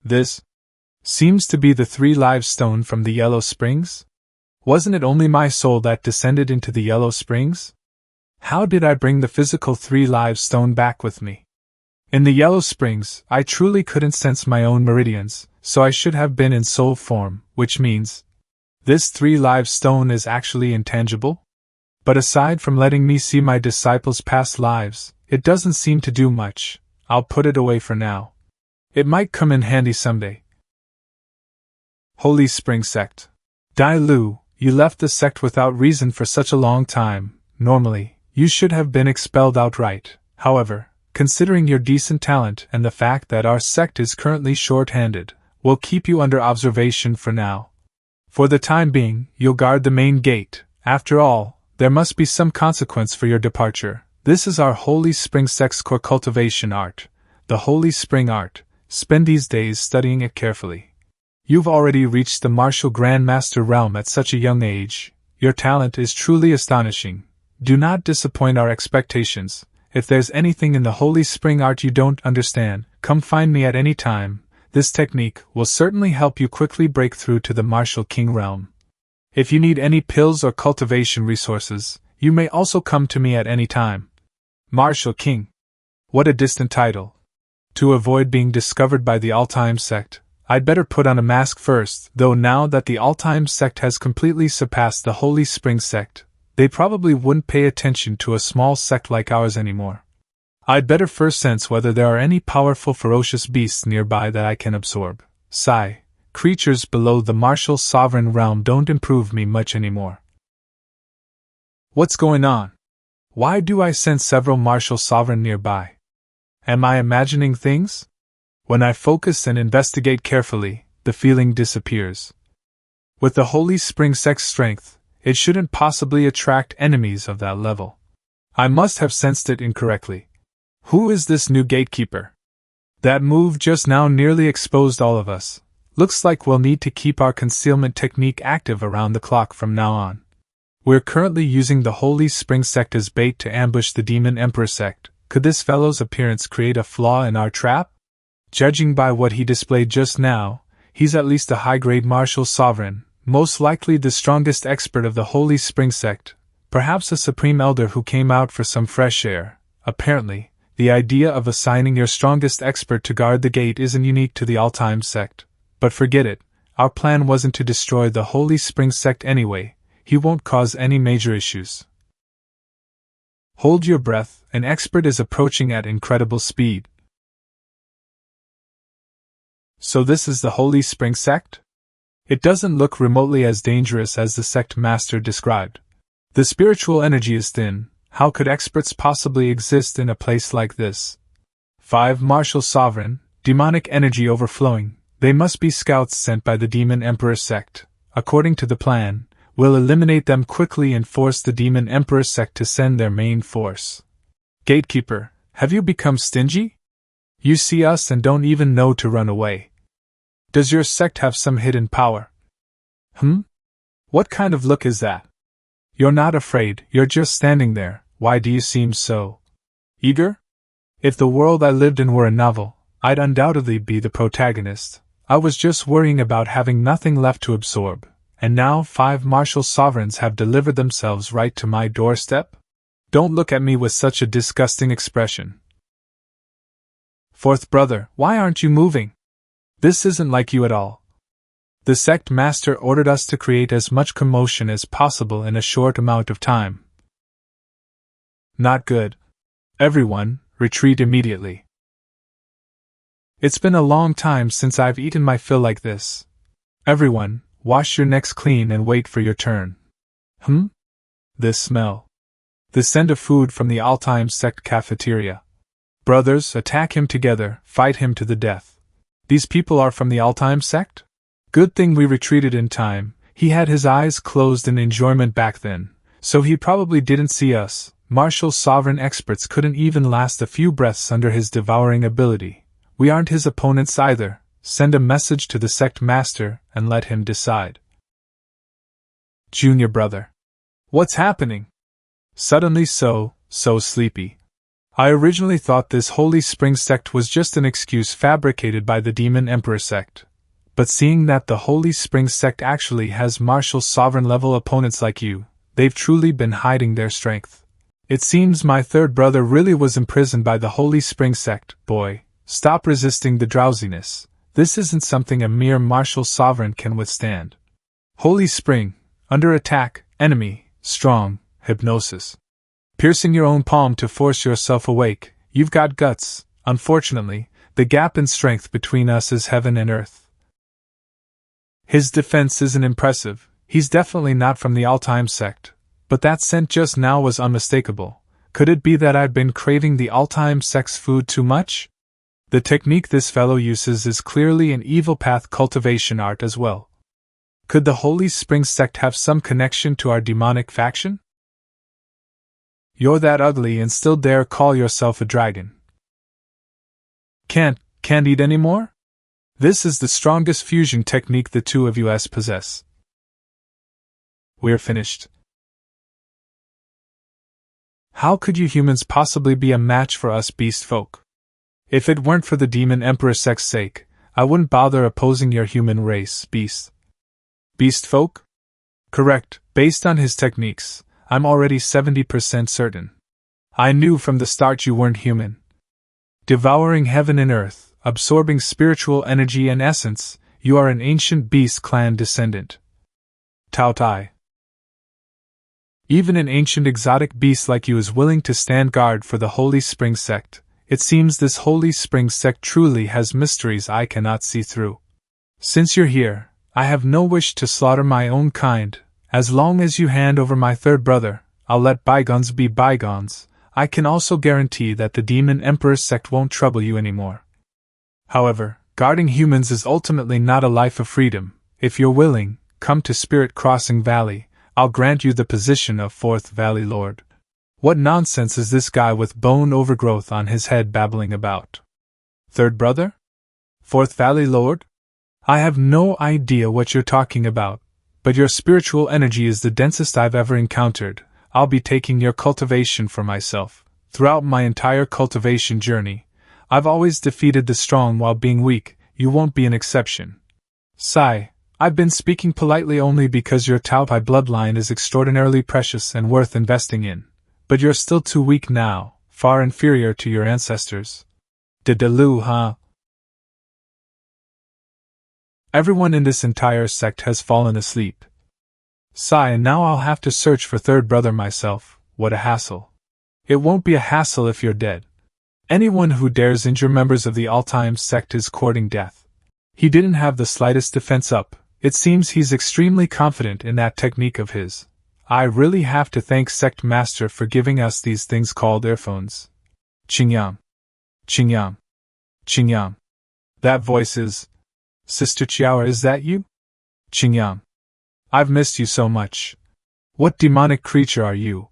This seems to be the 3 live stone from the Yellow Springs? Wasn't it only my soul that descended into the Yellow Springs? How did I bring the physical 3 live stone back with me? In the Yellow Springs, I truly couldn't sense my own meridians, so I should have been in soul form, which means this 3 live stone is actually intangible? But aside from letting me see my disciples' past lives, it doesn't seem to do much. I'll put it away for now. It might come in handy someday. Holy Spring Sect. Dai Lu, you left the sect without reason for such a long time. Normally, you should have been expelled outright. However, considering your decent talent and the fact that our sect is currently short-handed, we'll keep you under observation for now. For the time being, you'll guard the main gate. After all, there must be some consequence for your departure. This is our Holy Spring Sect's core cultivation art, the Holy Spring Art. Spend these days studying it carefully. You've already reached the martial Grandmaster realm at such a young age. Your talent is truly astonishing. Do not disappoint our expectations. If there's anything in the Holy Spring Art you don't understand, come find me at any time. This technique will certainly help you quickly break through to the Martial King realm. If you need any pills or cultivation resources, you may also come to me at any time. Martial King. What a distant title. To avoid being discovered by the All-Time Sect, I'd better put on a mask first, though now that the All-Time Sect has completely surpassed the Holy Spring Sect, they probably wouldn't pay attention to a small sect like ours anymore. I'd better first sense whether there are any powerful ferocious beasts nearby that I can absorb. Sigh. Creatures below the martial sovereign realm don't improve me much anymore. What's going on? Why do I sense several martial sovereign nearby? Am I imagining things? When I focus and investigate carefully, the feeling disappears. With the Holy Spring Sect's strength, it shouldn't possibly attract enemies of that level. I must have sensed it incorrectly. Who is this new gatekeeper? That move just now nearly exposed all of us. Looks like we'll need to keep our concealment technique active around the clock from now on. We're currently using the Holy Spring Sect as bait to ambush the Demon Emperor Sect. Could this fellow's appearance create a flaw in our trap? Judging by what he displayed just now, he's at least a high-grade martial sovereign, most likely the strongest expert of the Holy Spring Sect, perhaps a supreme elder who came out for some fresh air. Apparently, the idea of assigning your strongest expert to guard the gate isn't unique to the All-Time Sect. But forget it, our plan wasn't to destroy the Holy Spring Sect anyway. He won't cause any major issues. Hold your breath, an expert is approaching at incredible speed. So this is the Holy Spring Sect? It doesn't look remotely as dangerous as the sect master described. The spiritual energy is thin. How could experts possibly exist in a place like this? 5 martial sovereign, demonic energy overflowing. They must be scouts sent by the Demon Emperor Sect. According to the plan, we'll eliminate them quickly and force the Demon Emperor Sect to send their main force. Gatekeeper, have you become stingy? You see us and don't even know to run away. Does your sect have some hidden power? What kind of look is that? You're not afraid, you're just standing there. Why do you seem so eager? If the world I lived in were a novel, I'd undoubtedly be the protagonist. I was just worrying about having nothing left to absorb, and now 5 martial sovereigns have delivered themselves right to my doorstep? Don't look at me with such a disgusting expression. 4th brother, why aren't you moving? This isn't like you at all. The sect master ordered us to create as much commotion as possible in a short amount of time. Not good. Everyone, retreat immediately. It's been a long time since I've eaten my fill like this. Everyone, wash your necks clean and wait for your turn. This smell. The scent of food from the All-Time Sect cafeteria. Brothers, attack him together, fight him to the death. These people are from the All-Time Sect? Good thing we retreated in time. He had his eyes closed in enjoyment back then, so he probably didn't see us. Martial sovereign experts couldn't even last a few breaths under his devouring ability. We aren't his opponents either. Send a message to the sect master and let him decide. Junior brother. What's happening? Suddenly so sleepy. I originally thought this Holy Spring sect was just an excuse fabricated by the Demon Emperor sect. But seeing that the Holy Spring sect actually has martial sovereign level opponents like you, they've truly been hiding their strength. It seems my third brother really was imprisoned by the Holy Spring sect. Boy, stop resisting the drowsiness. This isn't something a mere martial sovereign can withstand. Holy Spring, under attack, enemy, strong, hypnosis. Piercing your own palm to force yourself awake, you've got guts. Unfortunately, the gap in strength between us is heaven and earth. His defense isn't impressive, he's definitely not from the all-time sect, but that scent just now was unmistakable. Could it be that I'd been craving the all-time sect's food too much? The technique this fellow uses is clearly an evil path cultivation art as well. Could the Holy Spring sect have some connection to our demonic faction? You're that ugly and still dare call yourself a dragon. Can't eat anymore? This is the strongest fusion technique the two of us possess. We're finished. How could you humans possibly be a match for us beast folk? If it weren't for the Demon Emperor sect's sake, I wouldn't bother opposing your human race, beast. Beast folk? Correct, based on his techniques, I'm already 70% certain. I knew from the start you weren't human. Devouring heaven and earth, absorbing spiritual energy and essence, you are an ancient beast clan descendant. Tao Tai. Even an ancient exotic beast like you is willing to stand guard for the Holy Spring sect. It seems this Holy Spring sect truly has mysteries I cannot see through. Since you're here, I have no wish to slaughter my own kind. As long as you hand over my third brother, I'll let bygones be bygones. I can also guarantee that the Demon Emperor sect won't trouble you anymore. However, guarding humans is ultimately not a life of freedom. If you're willing, come to Spirit Crossing Valley. I'll grant you the position of Fourth Valley Lord. What nonsense is this guy with bone overgrowth on his head babbling about? Third brother? Fourth Valley Lord? I have no idea what you're talking about, but your spiritual energy is the densest I've ever encountered. I'll be taking your cultivation for myself. Throughout my entire cultivation journey, I've always defeated the strong while being weak. You won't be an exception. Sigh. I've been speaking politely only because your Tao Tai bloodline is extraordinarily precious and worth investing in. But you're still too weak now, far inferior to your ancestors. Diddaloo, huh? Everyone in this entire sect has fallen asleep. Sigh, and now I'll have to search for third brother myself. What a hassle. It won't be a hassle if you're dead. Anyone who dares injure members of the all-time sect is courting death. He didn't have the slightest defense up. It seems he's extremely confident in that technique of his. I really have to thank Sect Master for giving us these things called earphones. Qingyang. Qingyang. Qingyang. That voice is... Sister Chiao, is that you? Qingyang. I've missed you so much. What demonic creature are you?